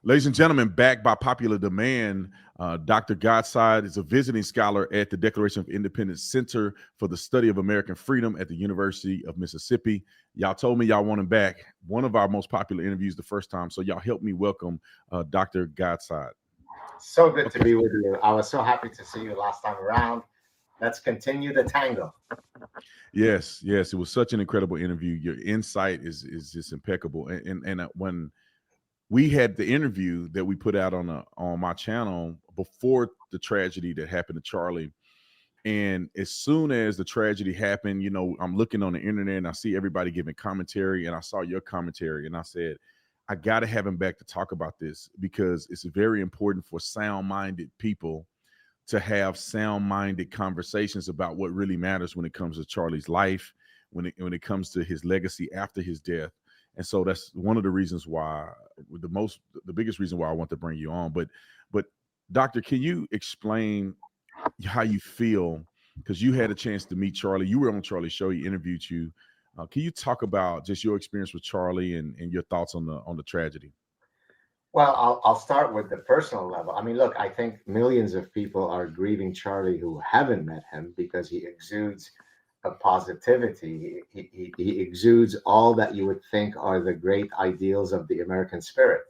Ladies and gentlemen, back by popular demand, Dr. Godside is a visiting scholar at the Declaration of Independence Center for the Study of American Freedom at the University of Mississippi. Y'all told me y'all want him back. One of our most popular interviews the first time. So y'all help me welcome Dr. Godside. So good to be with you. I was so happy to see you last time around. Let's continue the tango. Yes, yes, it was such an incredible interview. Your insight is just impeccable. And when we had the interview that we put out on my channel before the tragedy that happened to Charlie. And as soon as the tragedy happened, you know, I'm looking on the internet and I see everybody giving commentary, and I saw your commentary, and I said, I got to have him back to talk about this because it's very important for sound-minded people to have sound-minded conversations about what really matters when it comes to Charlie's life, when it comes to his legacy after his death. And so that's one of the reasons why, the biggest reason why I want to bring you on. But Doctor, can you explain how you feel, because you had a chance to meet Charlie? You were on Charlie's show. He interviewed you. Can you talk about just your experience with Charlie and your thoughts on the tragedy? Well, I'll start with the personal level. I mean, look, I think millions of people are grieving Charlie who haven't met him because he exudes a positivity. He exudes all that you would think are the great ideals of the American spirit.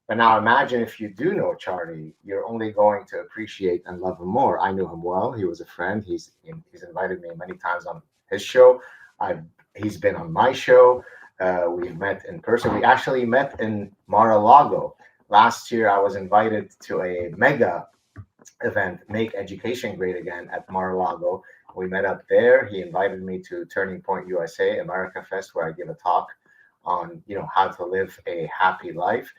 But now imagine if you do know Charlie, you're only going to appreciate and love him more. I knew him well. He was a friend. He's invited me many times on his show. He's been on my show. We've met in person. We actually met in Mar-a-Lago. Last year, I was invited to a mega event, Make Education Great Again, at Mar-a-Lago. We met up there. He invited me to Turning Point USA America Fest, where I give a talk on, how to live a happy life.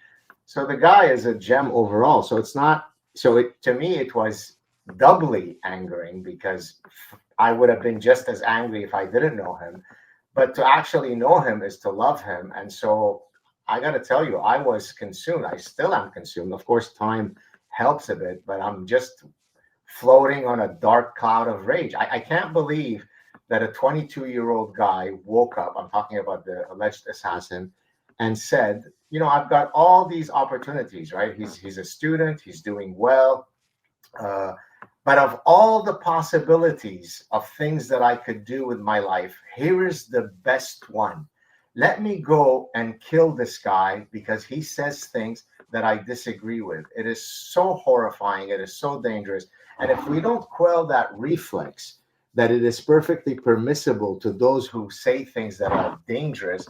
So the guy is a gem overall. So it's not. To me, it was doubly angering because I would have been just as angry if I didn't know him. But to actually know him is to love him, and so I got to tell you, I was consumed. I still am consumed. Of course, time helps a bit, but I'm just floating on a dark cloud of rage. I can't believe that a 22-year-old guy woke up. I'm talking about the alleged assassin, and said, I've got all these opportunities, right? He's a student. He's doing well. But of all the possibilities of things that I could do with my life, here is the best one. Let me go and kill this guy because he says things that I disagree with. It is so horrifying. It is so dangerous. And if we don't quell that reflex, that it is perfectly permissible to those who say things that are dangerous,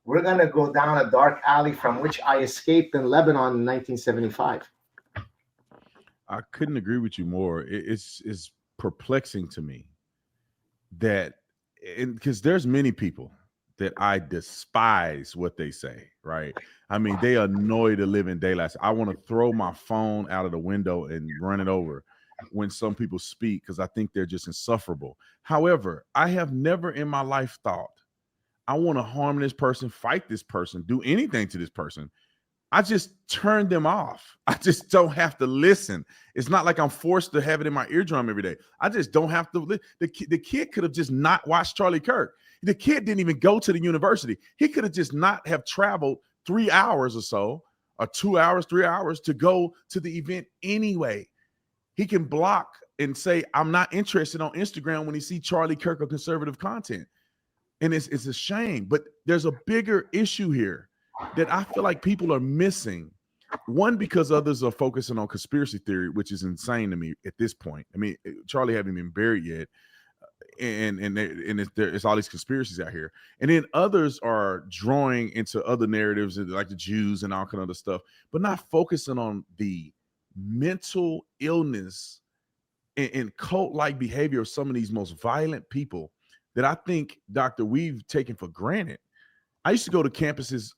we're going to go down a dark alley from which I escaped in Lebanon in 1975. I couldn't agree with you more. It's perplexing to me that, because there's many people that I despise what they say, right? I mean, they annoy the living daylights. I want to throw my phone out of the window and run it over when some people speak because I think they're just insufferable. However, I have never in my life thought I want to harm this person, fight this person, do anything to this person. I just turn them off. I just don't have to listen. It's not like I'm forced to have it in my eardrum every day. I just don't have to. The kid could have just not watched Charlie Kirk. The kid didn't even go to the university. He could have just not have traveled 3 hours or so, or 2 hours, 3 hours to go to the event anyway. He can block and say, I'm not interested on Instagram when he see Charlie Kirk or conservative content. And it's a shame. But there's a bigger issue here that I feel like people are missing. One, because others are focusing on conspiracy theory, which is insane to me at this point. I mean, Charlie hasn't been buried yet, and it's all these conspiracies out here. And then others are drawing into other narratives, like the Jews and all kind of other stuff, but not focusing on the mental illness and cult-like behavior of some of these most violent people that I think, Doctor, we've taken for granted. I used to go to campuses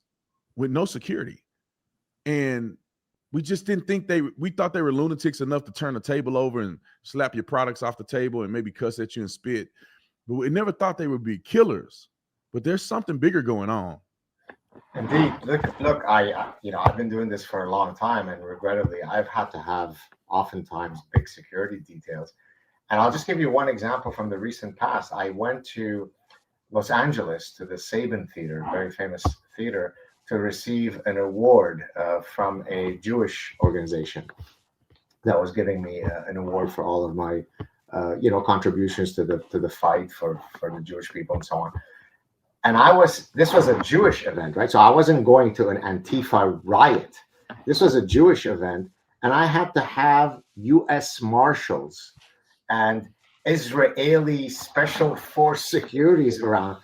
with no security, and we just didn't think we thought they were lunatics enough to turn the table over and slap your products off the table and maybe cuss at you and spit. But we never thought they would be killers. But there's something bigger going on. Indeed. Look. I've been doing this for a long time, and regrettably, I've had to have oftentimes big security details. And I'll just give you one example from the recent past. I went to Los Angeles to the Saban Theater, very famous theater, to receive an award from a Jewish organization that was giving me an award for all of my, contributions to the fight for the Jewish people and so on. And this was a Jewish event, right? So I wasn't going to an Antifa riot. This was a Jewish event, and I had to have U.S. Marshals and Israeli Special Force securities around.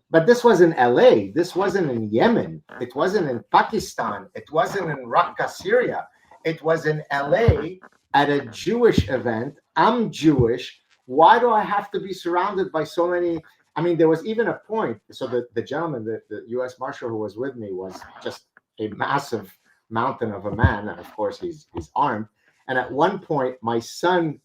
But this was in LA. This wasn't in Yemen. It wasn't in Pakistan. It wasn't in Raqqa, Syria. It was in LA at a Jewish event. I'm Jewish. Why do I have to be surrounded by so many? I mean, there was even a point. So the gentleman, the U.S. Marshal who was with me, was just a massive mountain of a man. And of course, he's armed. And at one point, my son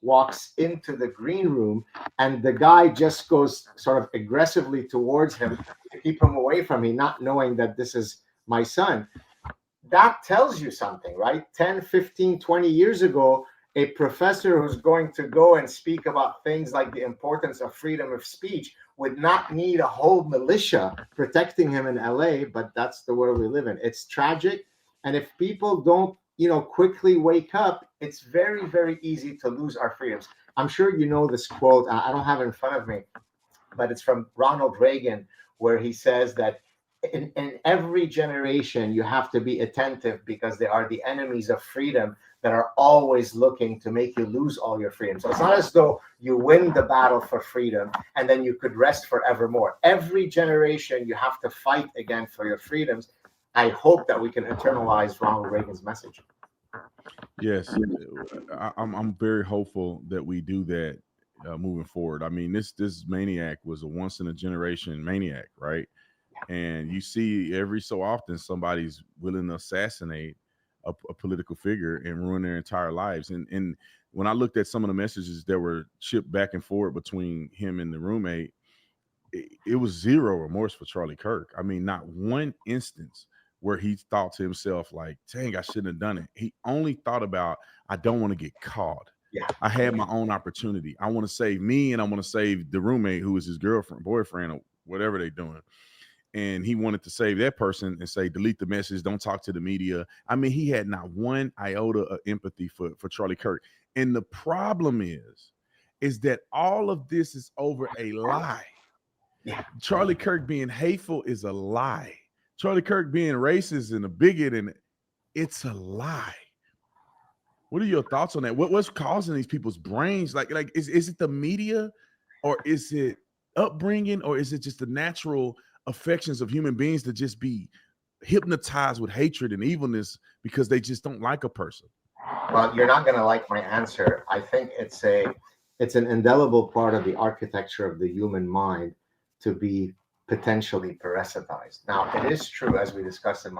walks into the green room, and the guy just goes sort of aggressively towards him to keep him away from me, not knowing that this is my son. That tells you something, right? 10, 15, 20 years ago, a professor who's going to go and speak about things like the importance of freedom of speech would not need a whole militia protecting him in LA, but that's the world we live in. It's tragic. And if people don't, quickly wake up, it's very, very easy to lose our freedoms. I'm sure you know this quote. I don't have it in front of me, but it's from Ronald Reagan, where he says that in every generation, you have to be attentive because they are the enemies of freedom that are always looking to make you lose all your freedom. So it's not as though you win the battle for freedom and then you could rest forevermore. Every generation, you have to fight again for your freedoms. I hope that we can internalize Ronald Reagan's message. Yes, I'm very hopeful that we do that moving forward. I mean, this maniac was a once in a generation maniac, right? And you see every so often somebody's willing to assassinate a political figure and ruin their entire lives. And when I looked at some of the messages that were shipped back and forth between him and the roommate, it was zero remorse for Charlie Kirk. I mean, not one instance where he thought to himself like, dang, I shouldn't have done it. He only thought about, I don't want to get caught. Yeah. I had my own opportunity. I want to save me, and I want to save the roommate who is his girlfriend, boyfriend, or whatever they're doing. And he wanted to save that person and say, delete the message, don't talk to the media. I mean, he had not one iota of empathy for Charlie Kirk. And the problem is that all of this is over a lie. Yeah. Charlie Kirk being hateful is a lie. Charlie Kirk being racist and a bigot, and it's a lie. What are your thoughts on that? What's causing these people's brains? Like is it the media, or is it upbringing, or is it just the natural affections of human beings to just be hypnotized with hatred and evilness because they just don't like a person? Well, you're not going to like my answer. I think it's an indelible part of the architecture of the human mind to be potentially parasitized. Now, it is true, as we discussed in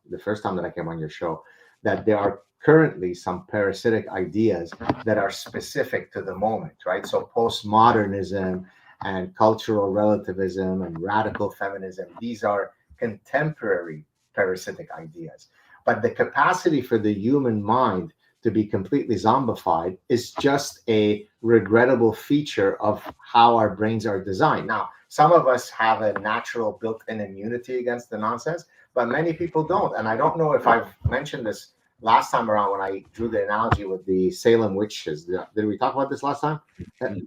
the first time that I came on your show, that there are currently some parasitic ideas that are specific to the moment, right? So postmodernism and cultural relativism and radical feminism, these are contemporary parasitic ideas. But the capacity for the human mind to be completely zombified is just a regrettable feature of how our brains are designed. Now, some of us have a natural built-in immunity against the nonsense, but many people don't. And I don't know if I've mentioned this last time around when I drew the analogy with the Salem witches. Did we talk about this last time?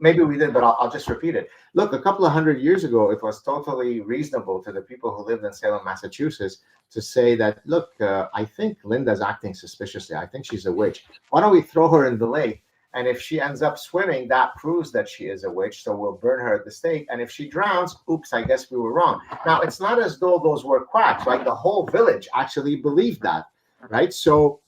Maybe we did, but I'll just repeat it. Look, a couple of hundred years ago, it was totally reasonable to the people who lived in Salem, Massachusetts, to say that, look, I think Linda's acting suspiciously. I think she's a witch. Why don't we throw her in the lake? And if she ends up swimming, that proves that she is a witch. So we'll burn her at the stake. And if she drowns, oops, I guess we were wrong. Now, it's not as though those were quacks, right? The whole village actually believed that, right? So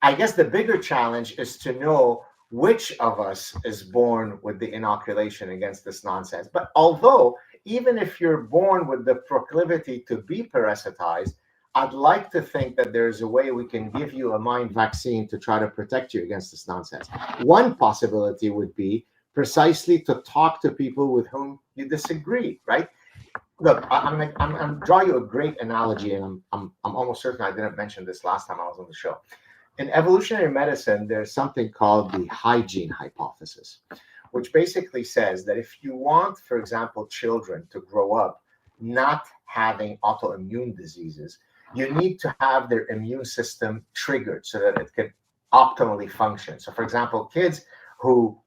I guess the bigger challenge is to know which of us is born with the inoculation against this nonsense. But although, even if you're born with the proclivity to be parasitized, I'd like to think that there's a way we can give you a mind vaccine to try to protect you against this nonsense. One possibility would be precisely to talk to people with whom you disagree, right? Look, I'm draw you a great analogy, and I'm almost certain I didn't mention this last time I was on the show. In evolutionary medicine, there's something called the hygiene hypothesis, which basically says that if you want, for example, children to grow up not having autoimmune diseases, you need to have their immune system triggered so that it can optimally function. So, for example, kids who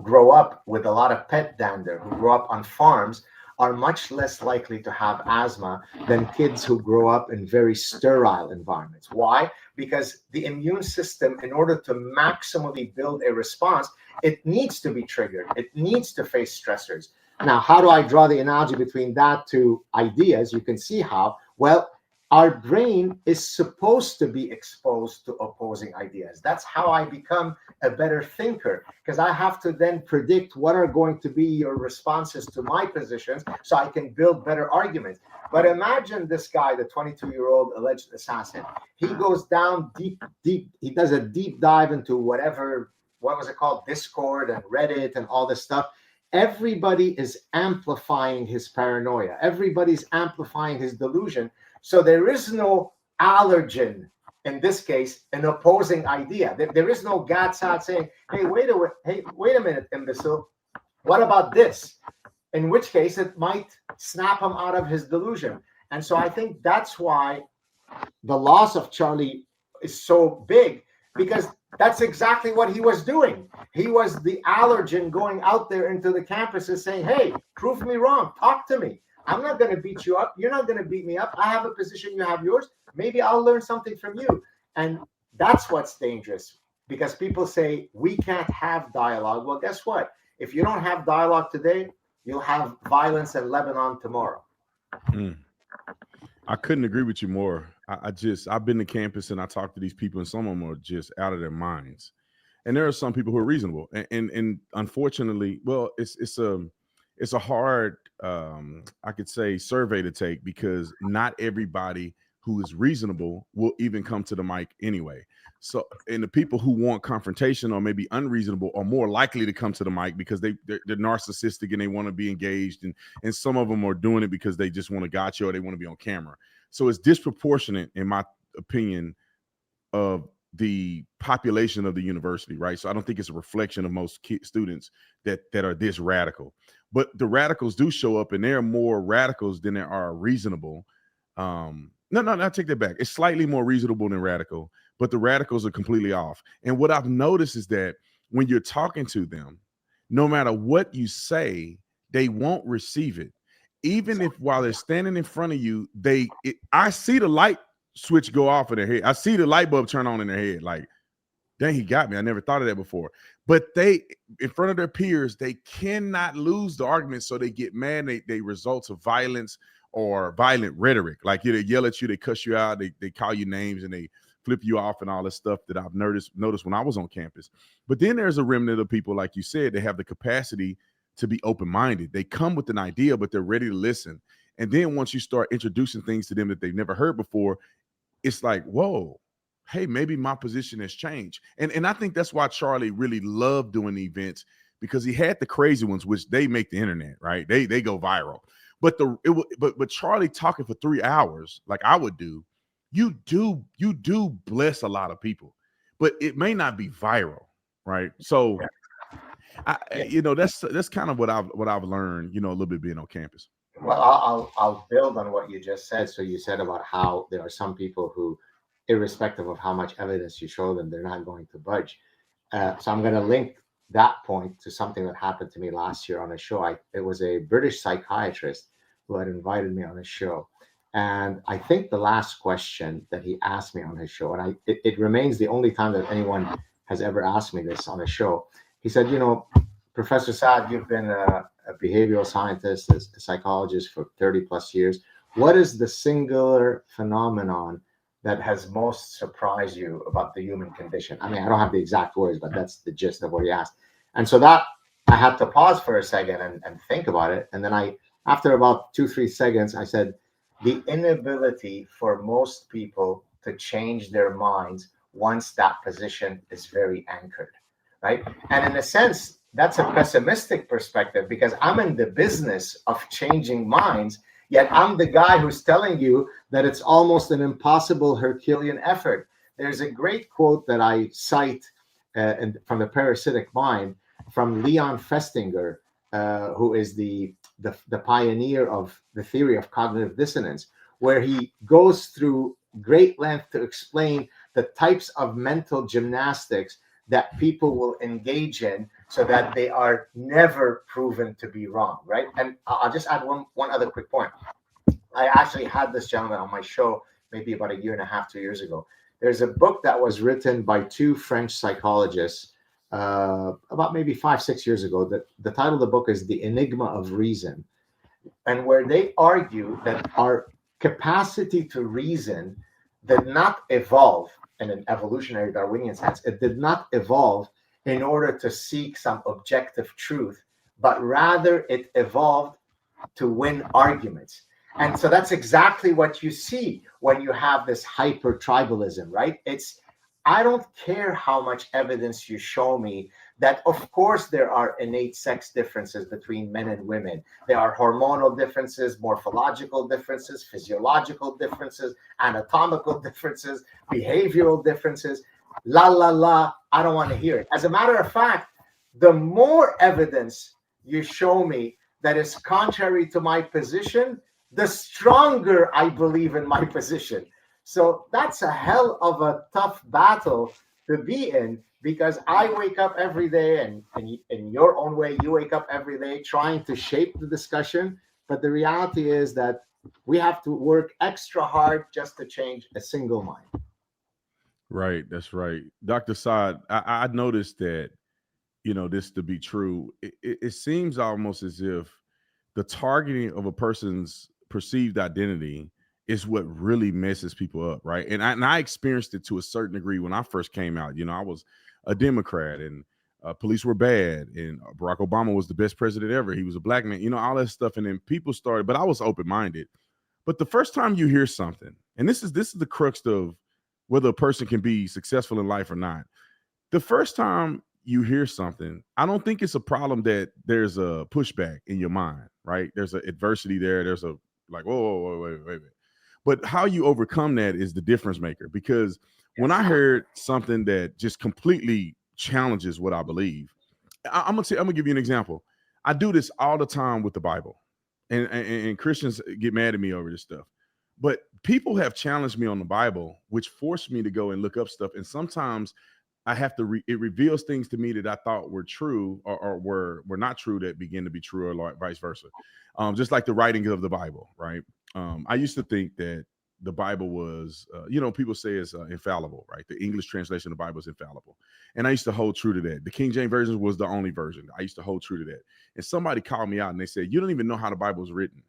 grow up with a lot of pet dander, who grow up on farms, are much less likely to have asthma than kids who grow up in very sterile environments. Why? Because the immune system, in order to maximally build a response, it needs to be triggered. It needs to face stressors. Now, how do I draw the analogy between that to ideas? You can see how. Well, our brain is supposed to be exposed to opposing ideas. That's how I become a better thinker, because I have to then predict what are going to be your responses to my positions so I can build better arguments. But imagine this guy, the 22-year-old alleged assassin. He goes down deep. He does a deep dive into whatever, what was it called? Discord and Reddit and all this stuff. Everybody is amplifying his paranoia. Everybody's amplifying his delusion. So there is no allergen, in this case, an opposing idea. There is no God Saad saying, hey, wait a minute, imbecile. What about this? In which case, it might snap him out of his delusion. And so I think that's why the loss of Charlie is so big, because that's exactly what he was doing. He was the allergen going out there into the campuses saying, hey, prove me wrong. Talk to me. I'm not going to beat you up. You're not going to beat me up. I have a position. You have yours. Maybe I'll learn something from you. And that's what's dangerous, because people say we can't have dialogue. Well, guess what? If you don't have dialogue today, you'll have violence in Lebanon tomorrow. I couldn't agree with you more. I've been to campus and I talk to these people, and some of them are just out of their minds. And there are some people who are reasonable. And unfortunately, well, it's a hard, I could say, survey to take, because not everybody who is reasonable will even come to the mic anyway. So, and the people who want confrontation or maybe unreasonable are more likely to come to the mic because they're narcissistic and they want to be engaged. And some of them are doing it because they just want to gotcha or they want to be on camera. So it's disproportionate, in my opinion, of the population of the university, right? So I don't think it's a reflection of most students that are this radical. But the radicals do show up, and there are more radicals than there are reasonable. No, take that back. It's slightly more reasonable than radical, but the radicals are completely off. And what I've noticed is that when you're talking to them, no matter what you say, they won't receive it. Even if while they're standing in front of you, I see the light switch go off in their head. I see the light bulb turn on in their head. Like, dang, he got me. I never thought of that before. But they, in front of their peers, they cannot lose the argument, so they get mad. They result of violence or violent rhetoric. Like, they yell at you, they cuss you out, they call you names, and they flip you off and all this stuff that I've noticed when I was on campus. But then there's a remnant of people, like you said, they have the capacity to be open-minded. They come with an idea, but they're ready to listen. And then once you start introducing things to them that they've never heard before, it's like, whoa, hey, maybe my position has changed. And I think that's why Charlie really loved doing the events, because he had the crazy ones, which they make the internet, right? They go viral. But but Charlie talking for 3 hours, like I would do, you do bless a lot of people, but it may not be viral, right? So that's kind of what I've learned, a little bit being on campus. Well, I'll build on what you just said. So you said about how there are some people who, irrespective of how much evidence you show them, they're not going to budge. So I'm going to link that point to something that happened to me last year on a show. It was a British psychiatrist who had invited me on his show. And I think the last question that he asked me on his show, and it remains the only time that anyone has ever asked me this on a show. He said, Professor Saad, you've been a behavioral scientist, a psychologist for 30 plus years. What is the singular phenomenon that has most surprised you about the human condition? I mean, I don't have the exact words, but that's the gist of what he asked. And so that I had to pause for a second and think about it. And then after about 2-3 seconds, I said, the inability for most people to change their minds once that position is very anchored, right? And in a sense, that's a pessimistic perspective, because I'm in the business of changing minds, yet I'm the guy who's telling you that it's almost an impossible Herculean effort. There's a great quote that I cite from The Parasitic Mind from Leon Festinger, who is the pioneer of the theory of cognitive dissonance, where he goes through great length to explain the types of mental gymnastics that people will engage in so that they are never proven to be wrong, right? And I'll just add one other quick point. I actually had this gentleman on my show maybe about a year and a half, 2 years ago. There's a book that was written by two French psychologists about maybe 5, 6 years ago. The title of the book is The Enigma of Reason, and where they argue that our capacity to reason did not evolve in an evolutionary Darwinian sense. It did not evolve in order to seek some objective truth, but rather it evolved to win arguments. And so that's exactly what you see when you have this hyper tribalism, right? It's, I don't care how much evidence you show me that, of course, there are innate sex differences between men and women. There are hormonal differences, morphological differences, physiological differences, anatomical differences, behavioral differences. La, la, la. I don't want to hear it. As a matter of fact, the more evidence you show me that is contrary to my position, the stronger I believe in my position. So that's a hell of a tough battle to be in, because I wake up every day, and in your own way, you wake up every day trying to shape the discussion. But the reality is that we have to work extra hard just to change a single mind. Right, that's right. Dr. Saad, I noticed that, this to be true. It seems almost as if the targeting of a person's perceived identity is what really messes people up, right? And I experienced it to a certain degree when I first came out. I was a Democrat, and police were bad, and Barack Obama was the best president ever. He was a black man, all that stuff. And then people started, but I was open-minded. But the first time you hear something, and this is the crux of whether a person can be successful in life or not. The first time you hear something, I don't think it's a problem that there's a pushback in your mind, right? There's an adversity there. There's a like, whoa, wait. But how you overcome that is the difference maker. Because when I heard something that just completely challenges what I believe, I'm gonna give you an example. I do this all the time with the Bible, and Christians get mad at me over this stuff. But people have challenged me on the Bible, which forced me to go and look up stuff. And sometimes I have to. It reveals things to me that I thought were true, or were not true, that begin to be true, or like vice versa. Just like the writing of the Bible, right? I used to think that the Bible was, people say it's infallible, right? The English translation of the Bible is infallible, and I used to hold true to that. The King James version was the only version. I used to hold true to that. And somebody called me out and they said, "You don't even know how the Bible is written.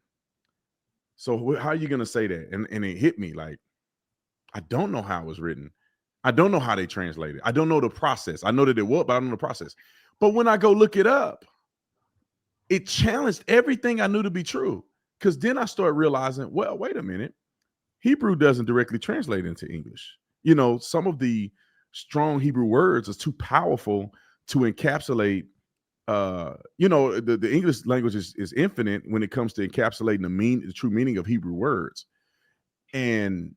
So how are you going to say that?" And it hit me like, I don't know how it was written. I don't know how they translate it. I don't know the process. I know that it was, but I don't know the process. But when I go look it up, it challenged everything I knew to be true. Because then I started realizing, well, wait a minute. Hebrew doesn't directly translate into English. Some of the strong Hebrew words are too powerful to encapsulate. The English language is infinite when it comes to encapsulating the true meaning of Hebrew words. And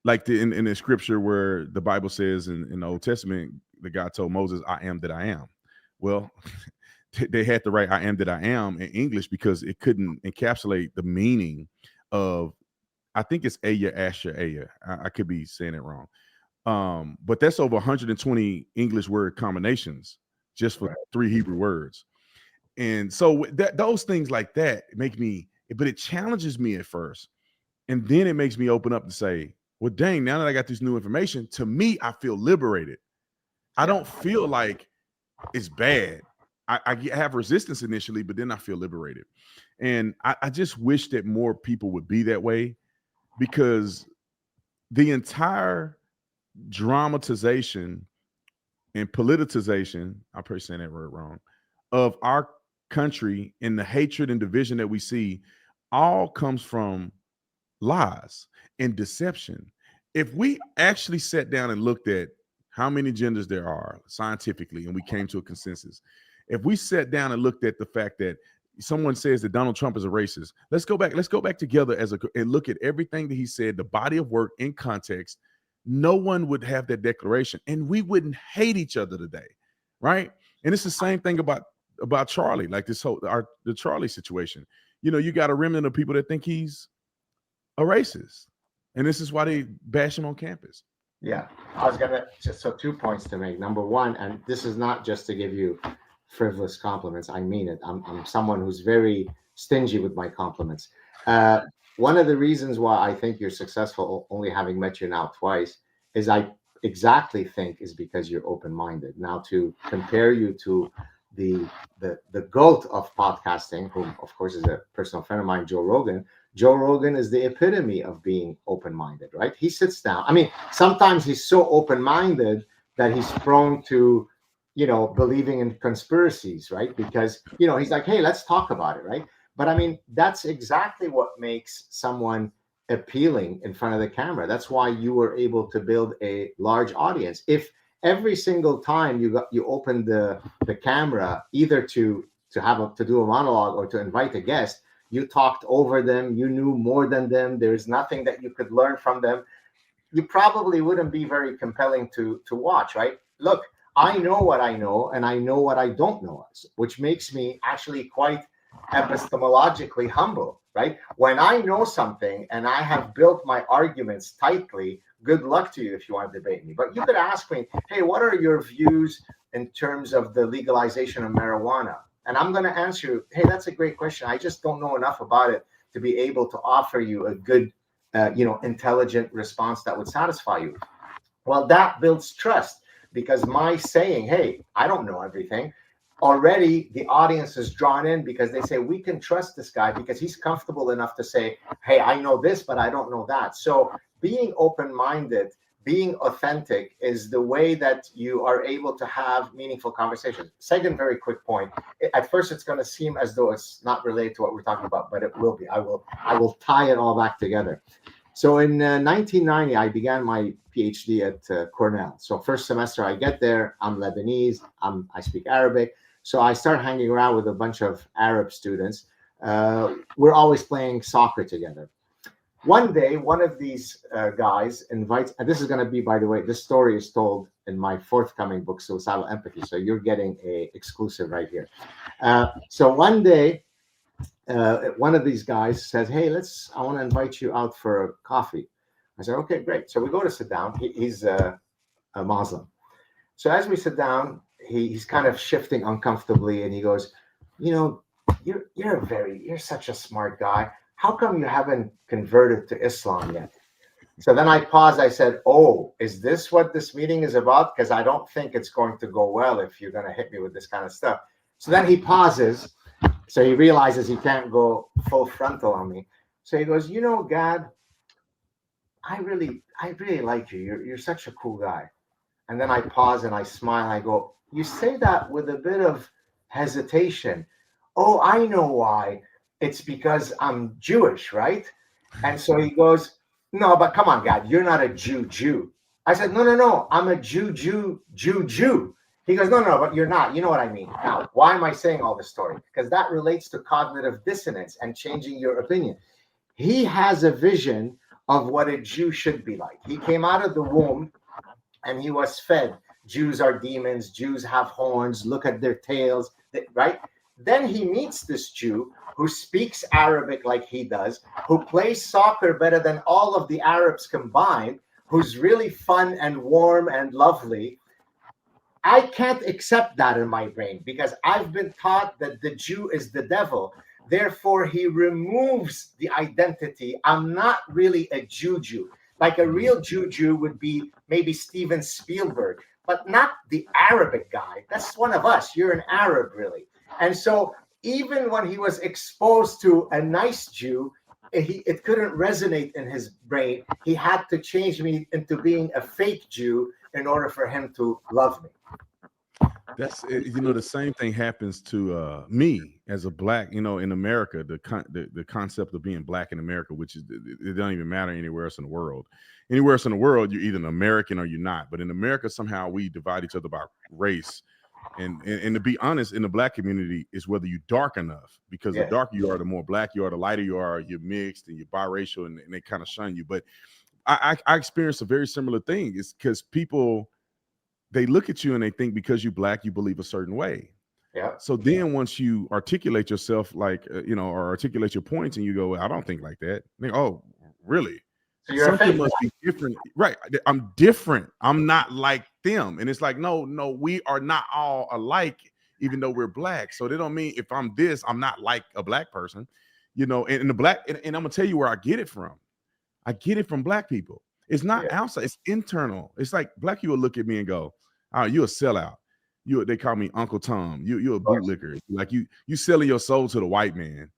like in the scripture where the Bible says in the Old Testament, the God told Moses, "I am that I am." Well, they had to write "I am that I am" in English because it couldn't encapsulate the meaning of, I think it's Aya, Asher, Aya. I could be saying it wrong. But that's over 120 English word combinations just for 3 Hebrew words. And so those things like that make me, but it challenges me at first. And then it makes me open up to say, well, dang, now that I got this new information, to me, I feel liberated. I don't feel like it's bad. I have resistance initially, but then I feel liberated. And I just wish that more people would be that way, because the entire dramatization and politicization, I'm probably saying that word wrong, of our country and the hatred and division that we see all comes from lies and deception. If we actually sat down and looked at how many genders there are scientifically, and we came to a consensus, if we sat down and looked at the fact that someone says that Donald Trump is a racist, let's go back together and look at everything that he said, the body of work in context. No one would have that declaration, and we wouldn't hate each other today, right? And it's the same thing about about Charlie, like the Charlie situation. You got a remnant of people that think he's a racist, and this is why they bash him on campus. Yeah, I was gonna just so 2 points to make. Number one, and this is not just to give you frivolous compliments. I mean it. I'm someone who's very stingy with my compliments. Uh, One of the reasons why I think you're successful, only having met you now twice, is I exactly think is because you're open-minded. Now, to compare you to the the goat of podcasting, whom of course is a personal friend of mine, Joe Rogan. Joe Rogan is the epitome of being open-minded, right? He sits down. I mean, sometimes he's so open-minded that he's prone to, believing in conspiracies, right? Because, he's like, hey, let's talk about it, right? But I mean, that's exactly what makes someone appealing in front of the camera. That's why you were able to build a large audience. If every single time you opened the camera, either to do a monologue or to invite a guest, you talked over them, you knew more than them, there's nothing that you could learn from them, you probably wouldn't be very compelling to watch, right? Look, I know what I know and I know what I don't know, which makes me actually quite epistemologically humble, right? When I know something and I have built my arguments tightly, good luck to you if you want to debate me. But you could ask me, hey, what are your views in terms of the legalization of marijuana? And I'm going to answer you, hey, that's a great question. I just don't know enough about it to be able to offer you a good, intelligent response that would satisfy you. Well, that builds trust because my saying, hey, I don't know everything, already the audience is drawn in because they say, we can trust this guy because he's comfortable enough to say, hey, I know this, but I don't know that. So being open-minded, being authentic is the way that you are able to have meaningful conversations. Second, very quick point. At first, it's going to seem as though it's not related to what we're talking about, but it will be. I will tie it all back together. So in 1990, I began my PhD at Cornell. So first semester I get there, I'm Lebanese, I speak Arabic. So I start hanging around with a bunch of Arab students. We're always playing soccer together. One day, one of these guys invites, and this is going to be, by the way, this story is told in my forthcoming book, Suicidal Empathy. So you're getting a exclusive right here. So one day, one of these guys says, hey, I want to invite you out for a coffee. I said, okay, great. So we go to sit down. He's a Muslim. So as we sit down, he's kind of shifting uncomfortably and he goes, you know, you're such a smart guy. How come you haven't converted to Islam yet? So then I paused. I said, oh, is this what this meeting is about? Because I don't think it's going to go well if you're going to hit me with this kind of stuff. So then he pauses. So he realizes he can't go full frontal on me. So he goes, Gad, I really like you. You're such a cool guy. And then I pause and I smile. And I go, you say that with a bit of hesitation. Oh, I know why. It's because I'm Jewish, right? And so he goes, no, but come on, Gad, you're not a Jew. I said, no, I'm a Jew. He goes, no, but you're not. You know what I mean. Now, why am I saying all this story? Because that relates to cognitive dissonance and changing your opinion. He has a vision of what a Jew should be like. He came out of the womb and he was fed. Jews are demons. Jews have horns. Look at their tails, right? Then he meets this Jew who speaks Arabic like he does, who plays soccer better than all of the Arabs combined, who's really fun and warm and lovely. I can't accept that in my brain because I've been taught that the Jew is the devil. Therefore, he removes the identity. I'm not really a Jew. Like a real Jew would be maybe Steven Spielberg, but not the Arabic guy. That's one of us. You're an Arab, really. And so even when he was exposed to a nice Jew, it couldn't resonate in his brain. He had to change me into being a fake Jew in order for him to love me. That's the same thing happens to me as a black. In America, the concept of being black in America, which is it don't even matter anywhere else in the world. Anywhere else in the world, you're either an American or you're not. But in America, somehow we divide each other by race. And to be honest, in the black community, is whether you dark enough, because the Yes. darker you are, the more black you are, the lighter you are, you're mixed and you're biracial, and they kind of shun you. But I experienced a very similar thing. It's because people, they look at you and they think because you black, you believe a certain way. Yeah. So then once you articulate yourself like, or articulate your points and you go, well, I don't think like that. Think, oh, really? So you're a Something fake must be different. Right. I'm different. I'm not like them. And it's like, no, we are not all alike, even though we're black. So they don't mean if I'm this, I'm not like a black person, and the black, and I'm gonna tell you where I get it from. I get it from black people. It's not Yeah. outside, it's internal. It's like black people look at me and go, oh, you a sellout. They call me Uncle Tom. You're a Of course. bootlicker. Like you selling your soul to the white man.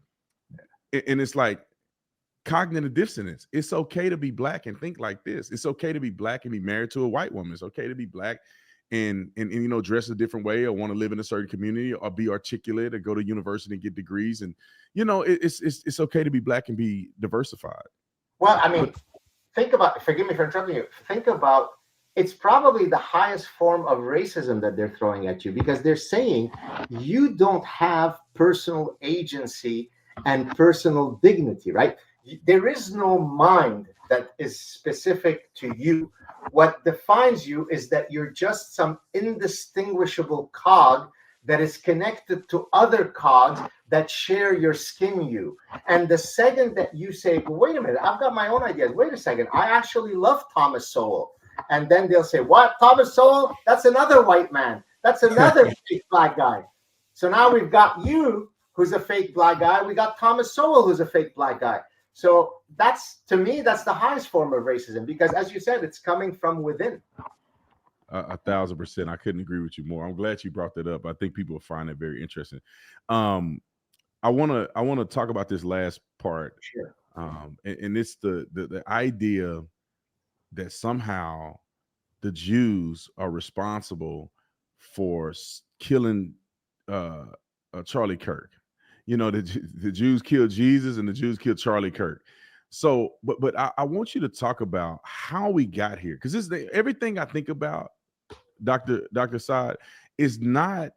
And it's like cognitive dissonance. It's okay to be black and think like this. It's okay to be black and be married to a white woman. It's okay to be black and dress a different way, or want to live in a certain community, or be articulate, or go to university and get degrees. And it's okay to be black and be diversified. Well, I But mean, think about, forgive me for interrupting you. Think about, it's probably the highest form of racism that they're throwing at you, because they're saying you don't have personal agency and personal dignity, right? There is no mind that is specific to you. What defines you is that you're just some indistinguishable cog that is connected to other cogs that share your skin you. And the second that you say, well, wait a minute, I've got my own ideas. Wait a second, I actually love Thomas Sowell. And then they'll say, what? Thomas Sowell? That's another white man. That's another fake black guy. So now we've got you, who's a fake black guy. We got Thomas Sowell, who's a fake black guy. So that's, to me, that's the highest form of racism, because as you said, it's coming from within. 1,000%. I couldn't agree with you more. I'm glad you brought that up. I think people find it very interesting. I wanna talk about this last part. Sure. And it's the idea that somehow the Jews are responsible for killing Charlie Kirk. The Jews killed Jesus and the Jews killed Charlie Kirk. So, but I want you to talk about how we got here, because this is everything I think about, Dr. Saad, is not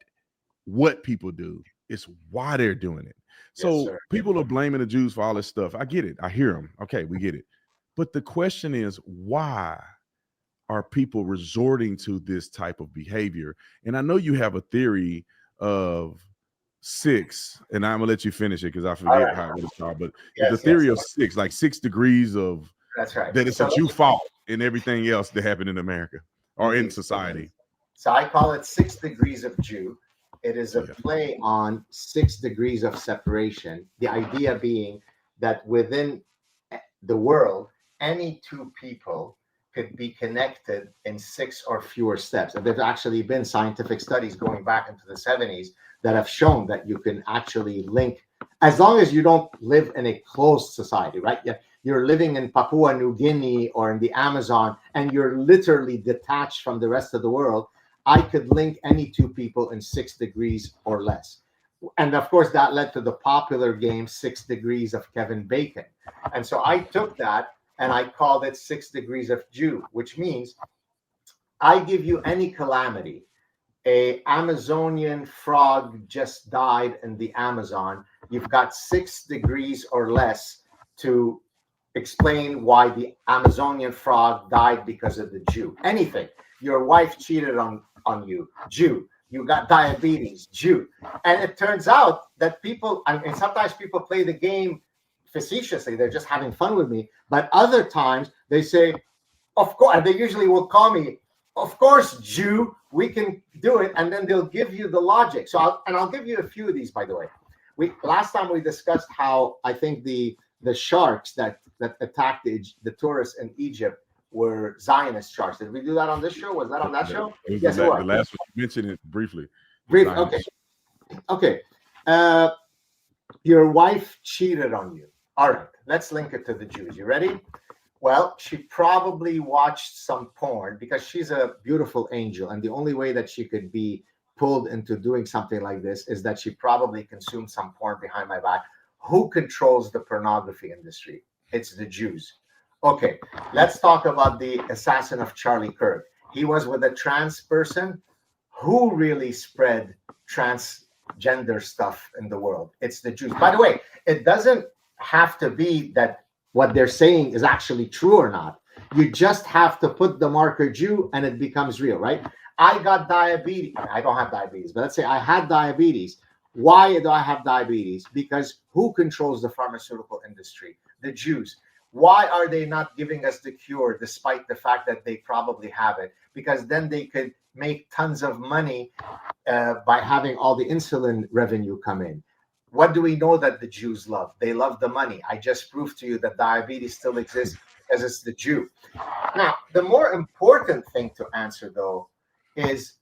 what people do, it's why they're doing it. So Yes, people are blaming the Jews for all this stuff. I get it. I hear them. Okay, we get it. But the question is, why are people resorting to this type of behavior? And I know you have a theory of six, and I'm gonna let you finish it because I forget how it's called. But the theory of six, like 6 degrees of that's right. that it's a Jew fault in everything else that happened in America or in society. So I call it 6 degrees of Jew. It is a play on 6 degrees of separation. The idea being that within the world, any two people could be connected in 6 or fewer steps. And there's actually been scientific studies going back into the 70s that have shown that you can actually link, as long as you don't live in a closed society, right? You're living in Papua New Guinea or in the Amazon, and you're literally detached from the rest of the world. I could link any two people in 6 degrees or less. And of course, that led to the popular game 6 Degrees of Kevin Bacon. And so I took that and I called it 6 Degrees of Jew, which means I give you any calamity. A Amazonian frog just died in the Amazon. You've got 6 degrees or less to explain why the Amazonian frog died because of the Jew. Anything. Your wife cheated on you, Jew. You got diabetes, Jew. And it turns out that people, and sometimes people play the game facetiously. They're just having fun with me. But other times they say, of course, they usually will call me, of course, Jew, we can do it. And then they'll give you the logic. So I'll give you a few of these, by the way. Last time we discussed how I think the sharks that attacked the tourists in Egypt were Zionist sharks. Did we do that on this show? Was that on that show? Yes, it was. The last one, you mentioned it briefly. Okay. Your wife cheated on you. All right, let's link it to the Jews. You ready? Well, she probably watched some porn because she's a beautiful angel. And the only way that she could be pulled into doing something like this is that she probably consumed some porn behind my back. Who controls the pornography industry? It's the Jews. Okay, let's talk about the assassin of Charlie Kirk. He was with a trans person. Who really spread transgender stuff in the world? It's the Jews. By the way, it doesn't have to be that what they're saying is actually true or not. You just have to put the marker Jew and it becomes real, right? I got diabetes. I don't have diabetes, but let's say I had diabetes. Why do I have diabetes? Because who controls the pharmaceutical industry? The Jews. Why are they not giving us the cure despite the fact that they probably have it? Because then they could make tons of money by having all the insulin revenue come in. What do we know that the Jews love? They love the money. I just proved to you that diabetes still exists because it's the Jew. Now, the more important thing to answer, though, is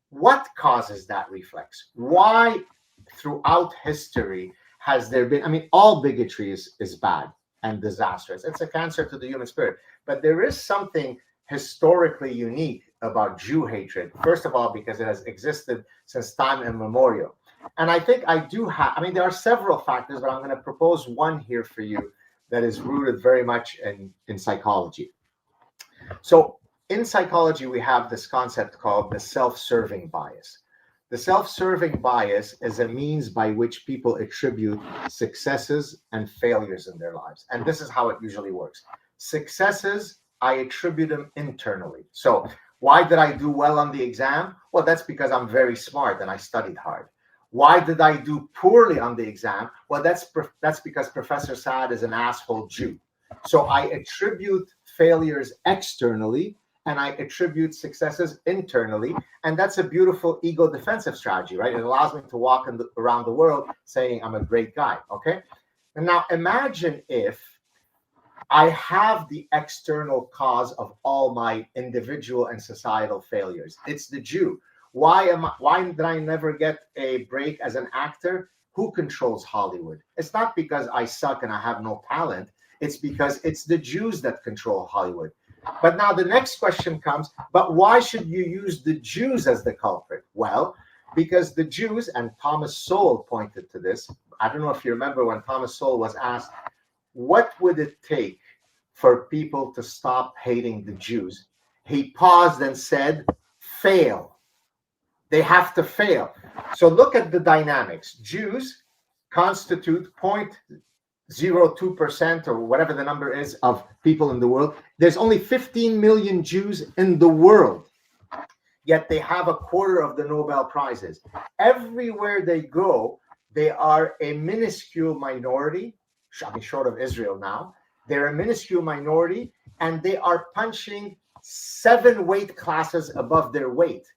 what causes that reflex? Why, throughout history, has there been? I mean, all bigotry is bad and disastrous. It's a cancer to the human spirit. But there is something historically unique about Jew hatred. First of all, because it has existed since time immemorial. And I think I do have, I mean, there are several factors, but I'm going to propose one here for you that is rooted very much in psychology. So in psychology, we have this concept called the self-serving bias. The self-serving bias is a means by which people attribute successes and failures in their lives. And this is how it usually works. Successes, I attribute them internally. So why did I do well on the exam? Well, that's because I'm very smart and I studied hard. Why did I do poorly on the exam? Well, that's because Professor Saad is an asshole Jew. So I attribute failures externally and I attribute successes internally. And that's a beautiful ego defensive strategy, right? It allows me to walk around the world saying I'm a great guy, okay? And now imagine if I have the external cause of all my individual and societal failures. It's the Jew. Why did I never get a break as an actor? Who controls Hollywood? It's not because I suck and I have no talent. It's because it's the Jews that control Hollywood. But now the next question comes, but why should you use the Jews as the culprit? Well, because the Jews, and Thomas Sowell pointed to this. I don't know if you remember when Thomas Sowell was asked, what would it take for people to stop hating the Jews? He paused and said, fail. They have to fail. So look at the dynamics. Jews constitute 0.02% or whatever the number is of people in the world. There's only 15 million Jews in the world, yet they have a quarter of the Nobel Prizes. Everywhere they go, they are a minuscule minority. I mean, short of Israel now, they're a minuscule minority, and they are punching 7 weight classes above their weight.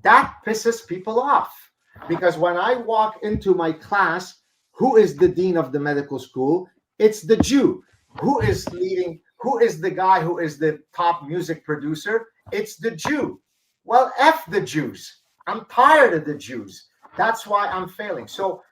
That pisses people off, because when I walk into my class, who is the dean of the medical school? It's the Jew. Who is the guy who is the top music producer? It's the Jew. Well, F the Jews. I'm tired of the Jews. That's why I'm failing. So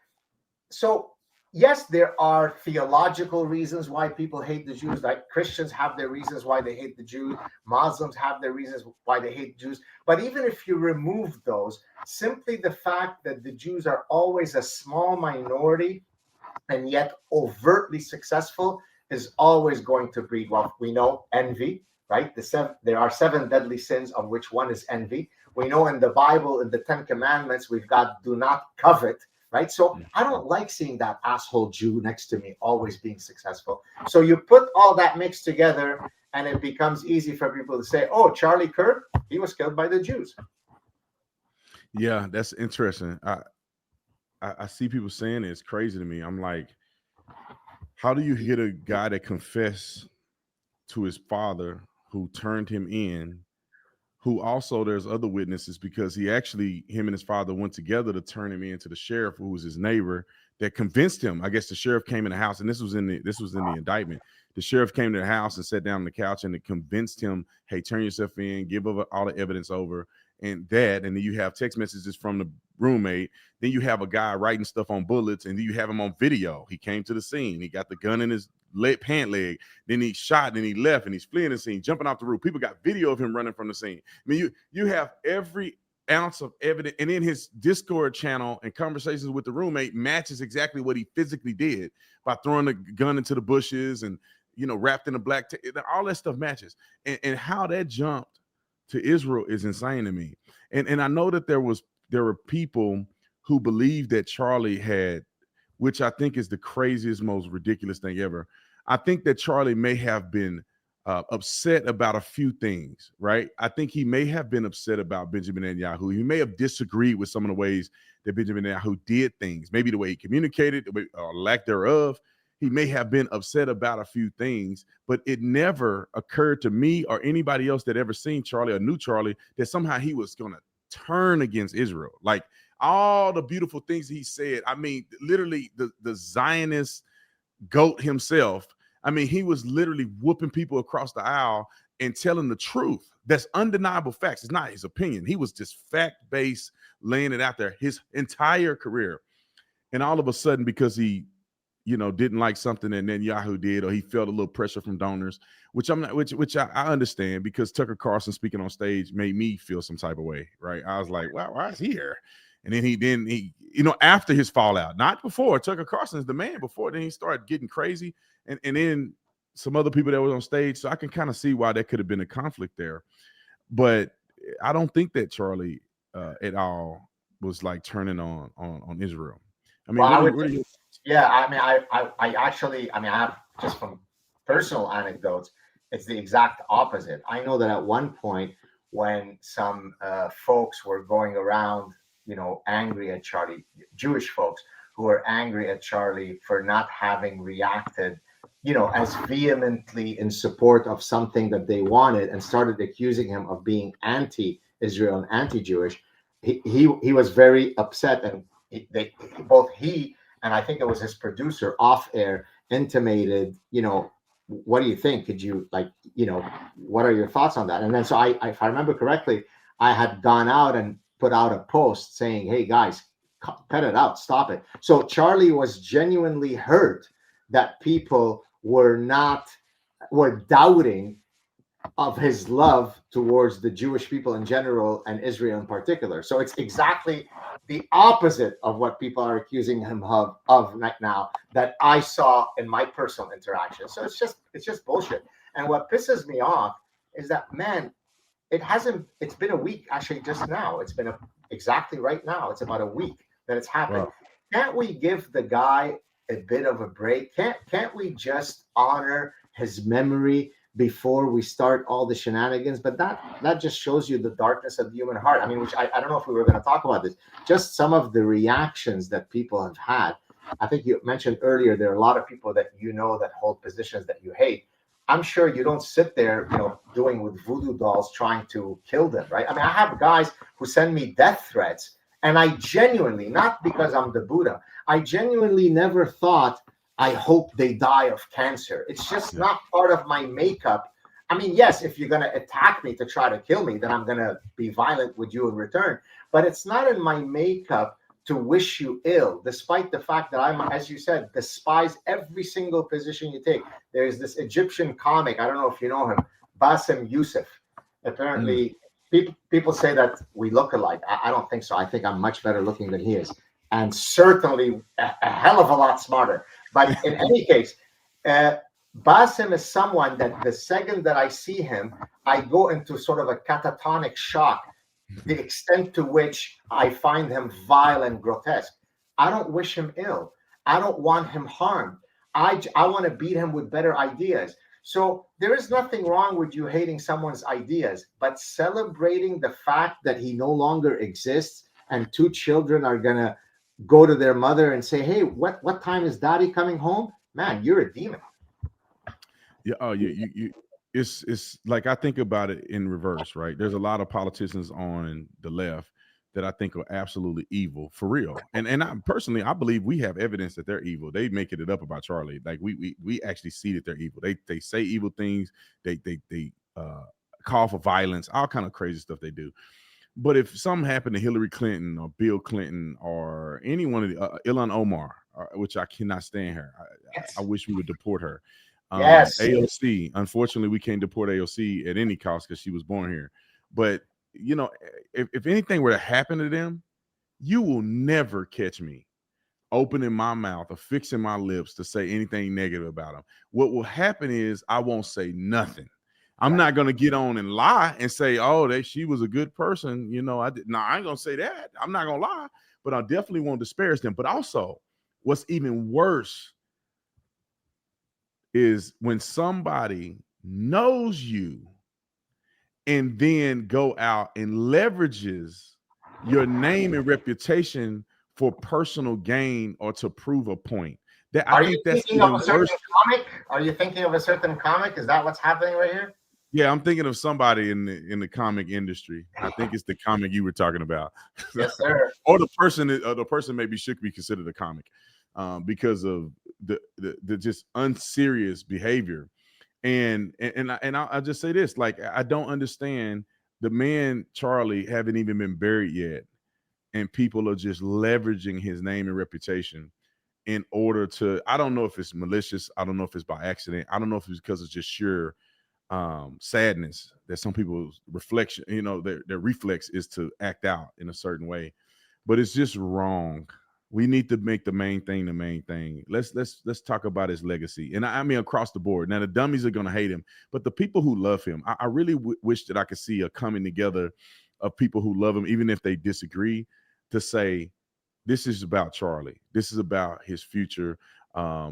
yes, there are theological reasons why people hate the Jews. Like Christians have their reasons why they hate the Jews. Muslims have their reasons why they hate Jews. But even if you remove those, simply the fact that the Jews are always a small minority and yet overtly successful is always going to breed, well, we know, envy, right? There are 7 deadly sins, of which one is envy. We know in the Bible, in the 10 Commandments, we've got do not covet. Right. So I don't like seeing that asshole Jew next to me always being successful. So you put all that mixed together and it becomes easy for people to say, oh, Charlie Kirk, he was killed by the Jews. Yeah, that's interesting. I see people saying it's crazy to me. I'm like, how do you hit a guy that confessed to his father who turned him in, who also there's other witnesses, because him and his father went together to turn him in to the sheriff, who was his neighbor, that convinced him. I guess the sheriff came in the house, and this was in the indictment. The sheriff came to the house and sat down on the couch, and it convinced him, hey, turn yourself in, give over all the evidence over, and then you have text messages from the roommate. Then you have a guy writing stuff on bullets, and then you have him on video. He came to the scene. He got the gun in his pant leg. Then he shot, and he left, and he's fleeing the scene, jumping off the roof. People got video of him running from the scene. I mean, you have every ounce of evidence, and in his Discord channel and conversations with the roommate matches exactly what he physically did by throwing the gun into the bushes and wrapped in a black all that stuff matches. And how that jumped to Israel is insane to me. And I know that there were people who believed that Charlie had, which I think is the craziest, most ridiculous thing ever. I think that Charlie may have been upset about a few things, right? I think he may have been upset about Benjamin Netanyahu. He may have disagreed with some of the ways that Benjamin Netanyahu did things, maybe the way he communicated, or lack thereof. He may have been upset about a few things, but it never occurred to me or anybody else that ever seen Charlie or knew Charlie that somehow he was going to turn against Israel. Like all the beautiful things he said. I mean, literally the Zionist goat himself. I mean, he was literally whooping people across the aisle and telling the truth. That's undeniable facts. It's not his opinion. He was just fact-based, laying it out there his entire career. And all of a sudden, because he, didn't like something that Netanyahu did, or he felt a little pressure from donors, which I'm not, which I understand, because Tucker Carlson speaking on stage made me feel some type of way, right? I was like, wow, why is he here? And then he, after his fallout, not before. Tucker Carlson is the man before. Then he started getting crazy, and then some other people that was on stage. So I can kind of see why there could have been a conflict there, but I don't think that Charlie at all was like turning on Israel. I mean, Well, I would, what are you? yeah. I mean, I actually, I mean, I have just from personal anecdotes, it's the exact opposite. I know that at one point when some folks were going around, angry at Charlie, Jewish folks who were angry at Charlie for not having reacted, as vehemently in support of something that they wanted, and started accusing him of being anti-Israel and anti-Jewish. He was very upset, and both he and I think it was his producer off air intimated, what do you think? Could you what are your thoughts on that? And then so if I remember correctly, I had gone out and put out a post saying, hey guys, cut it out, stop it. So Charlie was genuinely hurt that people were doubting of his love towards the Jewish people in general and Israel in particular. So it's exactly the opposite of what people are accusing him of right now that I saw in my personal interaction. So it's just bullshit. And what pisses me off is that, man, it's been a week actually just now. It's been exactly right now. It's about a week that it's happened. Wow. Can't we give the guy a bit of a break? Can't we just honor his memory before we start all the shenanigans? But that just shows you the darkness of the human heart. I mean, which I don't know if we were going to talk about this. Just some of the reactions that people have had. I think you mentioned earlier there are a lot of people that that hold positions that you hate. I'm sure you don't sit there, doing with voodoo dolls trying to kill them, right? I mean, I have guys who send me death threats, and I genuinely, not because I'm the Buddha, I genuinely never thought, I hope they die of cancer. It's just not part of my makeup. I mean, yes, if you're going to attack me to try to kill me, then I'm going to be violent with you in return. But it's not in my makeup to wish you ill, despite the fact that I'm, as you said, despise every single position you take. There's this Egyptian comic, I don't know if you know him, Bassem Youssef. Apparently, people say that we look alike. I don't think so. I think I'm much better looking than he is, and certainly a hell of a lot smarter. But in any case, Bassem is someone that the second that I see him, I go into sort of a catatonic shock, the extent to which I find him vile and grotesque. I don't wish him ill. I don't want him harmed. I want to beat him with better ideas. So there is nothing wrong with you hating someone's ideas, but celebrating the fact that he no longer exists and two children are going to go to their mother and say, hey, what time is daddy coming home? Man, you're a demon. Yeah. Oh, you. It's like, I think about it in reverse, right? There's a lot of politicians on the left that I think are absolutely evil for real, and I personally, I believe we have evidence that they're evil. They making it up about Charlie, like we actually see that they're evil. They say evil things. They call for violence, all kind of crazy stuff they do. But if something happened to Hillary Clinton or Bill Clinton or any one of the Ilhan Omar, which I cannot stand her, I wish we would deport her. Yes. AOC, unfortunately, we can't deport AOC at any cost because she was born here. But if anything were to happen to them, you will never catch me opening my mouth or fixing my lips to say anything negative about them. What will happen is I won't say nothing. I'm not gonna get on and lie and say, "Oh, she was a good person." I did. No, I ain't gonna say that. I'm not gonna lie, but I definitely won't disparage them. But also, what's even worse is when somebody knows you and then go out and leverages your name and reputation for personal gain or to prove a point. That I Are you think that's thinking of a even certain worse. comic? Are you thinking of a certain comic? Is that what's happening right here? Yeah, I'm thinking of somebody in the comic industry. I think it's the comic you were talking about, Yes, sir. or the person maybe should be considered a comic because of the just unserious behavior. I'll just say this: like, I don't understand the man Charlie haven't even been buried yet, and people are just leveraging his name and reputation in order to. I don't know if it's malicious. I don't know if it's by accident. I don't know if it's because it's just sheer sadness that some people's reflection, their reflex is to act out in a certain way, but it's just wrong. We need to make the main thing the main thing. Let's talk about his legacy, and I mean across the board. Now the dummies are going to hate him, but the people who love him, I really wish that I could see a coming together of people who love him, even if they disagree, to say this is about Charlie. This is about his future,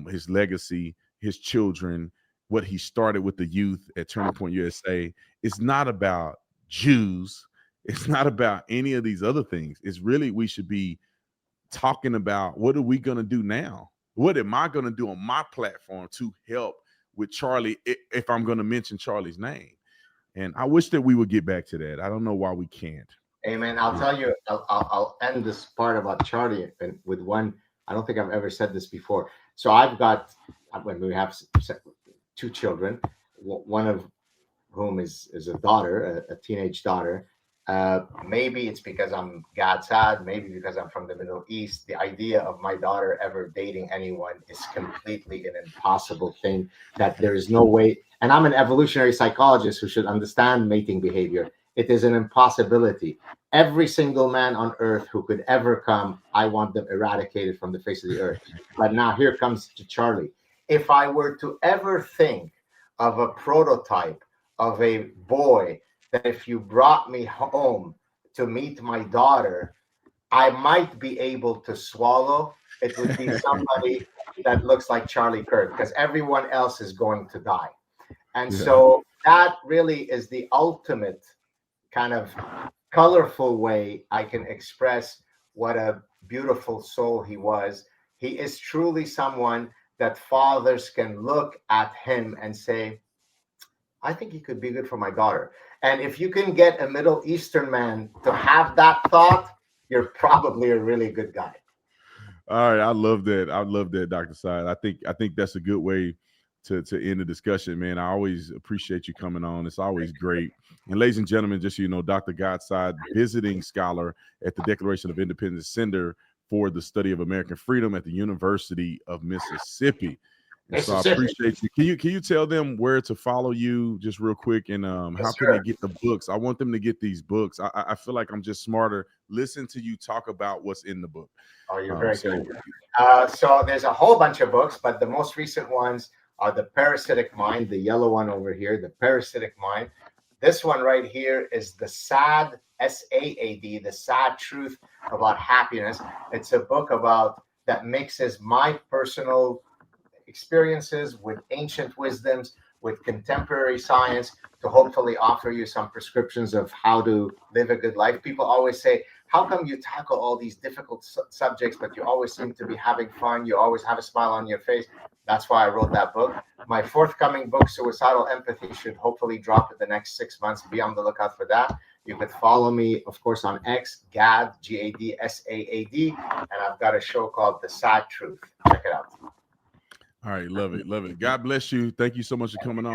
his legacy, his children, what he started with the youth at Turning Point USA. It's not about Jews. It's not about any of these other things. It's really, we should be talking about, what are we going to do now? What am I going to do on my platform to help with Charlie, if I'm going to mention Charlie's name? And I wish that we would get back to that. I don't know why we can't. Amen. I'll tell you, I'll end this part about Charlie with one. I don't think I've ever said this before. So I've got, when we have two children, one of whom is a daughter, a teenage daughter. Maybe it's because I'm Gad Saad, maybe because I'm from the Middle East. The idea of my daughter ever dating anyone is completely an impossible thing, that there is no way. And I'm an evolutionary psychologist who should understand mating behavior. It is an impossibility. Every single man on earth who could ever come, I want them eradicated from the face of the earth. But now here comes to Charlie. If I were to ever think of a prototype of a boy that if you brought me home to meet my daughter, I might be able to swallow, it would be somebody that looks like Charlie Kirk, because everyone else is going to die. And so that really is the ultimate kind of colorful way I can express what a beautiful soul he was. He is truly someone that fathers can look at him and say, I think he could be good for my daughter. And if you can get a Middle Eastern man to have that thought, you're probably a really good guy. All right, I love that. I love that, Dr. Saad. I think that's a good way to end the discussion, man. I always appreciate you coming on. It's always great. And ladies and gentlemen, just so you know, Dr. Godside, visiting scholar at the Declaration of Independence Center for the Study of American Freedom at the University of Mississippi. And so I appreciate you. Can you tell them where to follow you just real quick, and how can they get the books? I want them to get these books. I feel like I'm just smarter. Listen to you talk about what's in the book. Oh, you're very good. So there's a whole bunch of books, but the most recent ones are The Parasitic Mind, the yellow one over here, The Parasitic Mind. This one right here is The Saad, S-A-A-D, The Sad Truth About Happiness. It's a book that mixes my personal experiences with ancient wisdoms, with contemporary science, to hopefully offer you some prescriptions of how to live a good life. People always say, how come you tackle all these difficult subjects, but you always seem to be having fun? You always have a smile on your face. That's why I wrote that book. My forthcoming book, Suicidal Empathy, should hopefully drop in the next 6 months. Be on the lookout for that. You could follow me, of course, on X, Gad, G-A-D-S-A-A-D. And I've got a show called The Sad Truth. Check it out. All right. Love it. Love it. God bless you. Thank you so much for coming on.